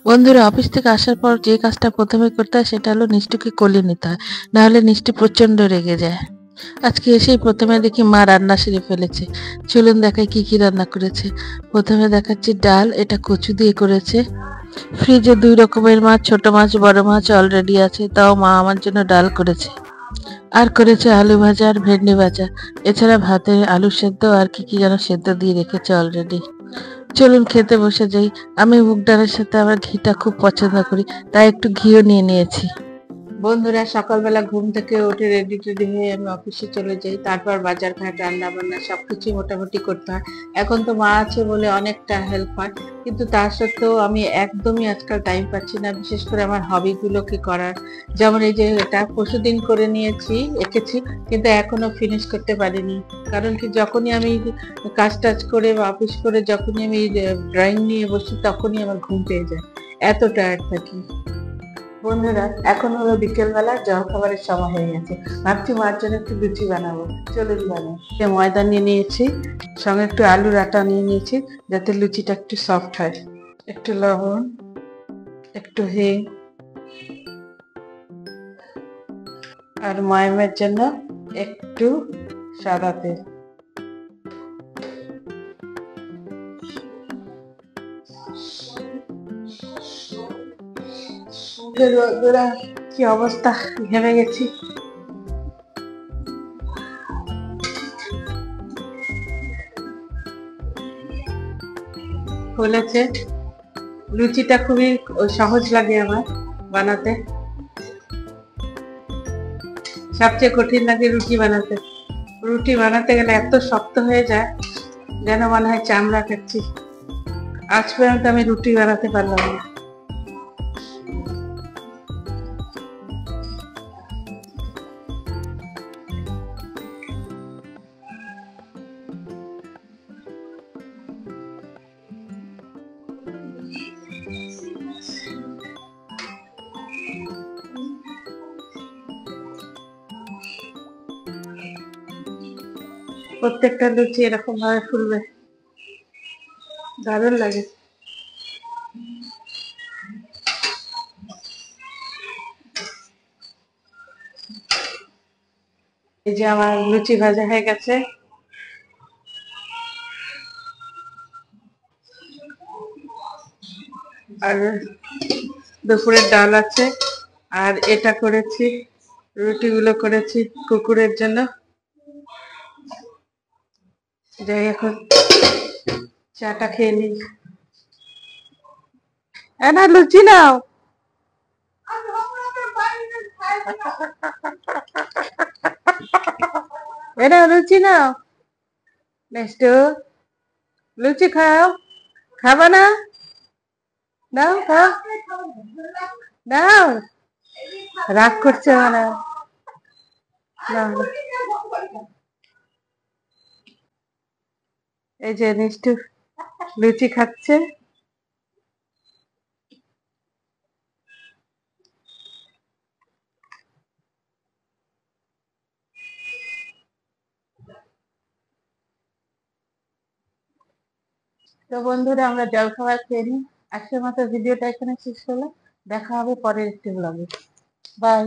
বন্ধুরা অফিস থেকে আসার পর যে কাজটা প্রথমে করতে হয় সেটা হলো নিষ্ঠুকে কোলে নিতে হয়, না হলে নিষ্ঠু প্রচন্ড রেগে যায়। আজকে এসেই প্রথমে দেখি মা রান্না সেরে ফেলেছে। চলুন দেখাই কি কি রান্না করেছে। প্রথমে দেখাচ্ছি ডাল, এটা কচু দিয়ে করেছে। ফ্রিজে দুই রকমের মাছ, ছোট মাছ বড় মাছ অলরেডি আছে, তাও মা আমার জন্য ডাল করেছে। আর করেছে আলু ভাজা আর ভেন্ডি ভাজা। এছাড়া ভাতে আলু সেদ্ধ আর কি কি যেন সেদ্ধ দিয়ে রেখেছে অলরেডি। চলুন খেতে বসে যাই। আমি মুগ ডালের সাথে আবার ঘিটা খুব পছন্দ করি, তাই একটু ঘিও নিয়ে নিয়েছি। বন্ধুরা সকালবেলা ঘুম থেকে উঠে রেডি টেডি হয়ে আমি অফিসে চলে যাই। তারপর বাজার ঘাট রান্না বান্না সবকিছু মোটামুটি করতে হয়। এখন তো মা আছে বলে অনেকটা হেল্প হয়, কিন্তু তার সত্ত্বেও আমি একদমই আজকাল টাইম পাচ্ছি না, বিশেষ করে আমার হবিগুলোকে করার। যেমন এই যে এটা পরশুদিন করে নিয়েছি, এঁকেছি, কিন্তু এখনো ফিনিশ করতে পারিনি। কারণ কি, যখনই আমি কাজ টাজ করে বা অফিস করে যখনই আমি ড্রয়িং নিয়ে বসি তখনই আমার ঘুম পেয়ে যায়, এত টায়ার্ড থাকি। বন্ধুরা এখন হলো বিকেল বেলা, জল খাবারের সময় হয়ে গেছে। ভাবছি মার জন্য একটু লুচি বানাবো, চলুন বানাই। ময়দা নিয়ে নিয়েছি, সঙ্গে একটু আলুর আটা নিয়ে নিয়েছি, যাতে লুচিটা একটু সফট হয়। একটু লবণ, একটু হিং, আর ময়মের জন্য একটু সাদা তেল। বন্ধুরা কি অবস্থা, ঘেমে গেছি। ফুলেছে। লুচিটা খুবই সহজ লাগে আমার বানাতে। সবচেয়ে কঠিন লাগে রুটি বানাতে। রুটি বানাতে গেলে এত শক্ত হয়ে যায়, যেন মনে হয় চামড়া খাচ্ছি। আজ পর্যন্ত আমি রুটি বানাতে পারলাম না। প্রত্যেকটা লুচি এরকম ভাবে ফুলবে, দারুণ লাগে। এই যে আমার লুচি ভাজা হয়ে গেছে। আর দুপুরের ডাল আছে, আর এটা করেছি, রুটিগুলো করেছি কুকুরের জন্য। যাই এখন চাটা খেয়ে নিই। না লুচি নাও, এটা লুচি নাও, নেক্সট লুচি খাও। খাবা না? দাও খাও, দাও। রাগ করছে মানে, না এই যে নিষ্ঠু লুচি খাচ্ছে। তো বন্ধুরা আমরা জলখাবার খেয়ে নিই। আজকের মতো ভিডিওটা এখানে শেষ হলো। দেখা হবে পরের একটি ব্লগে। বাই।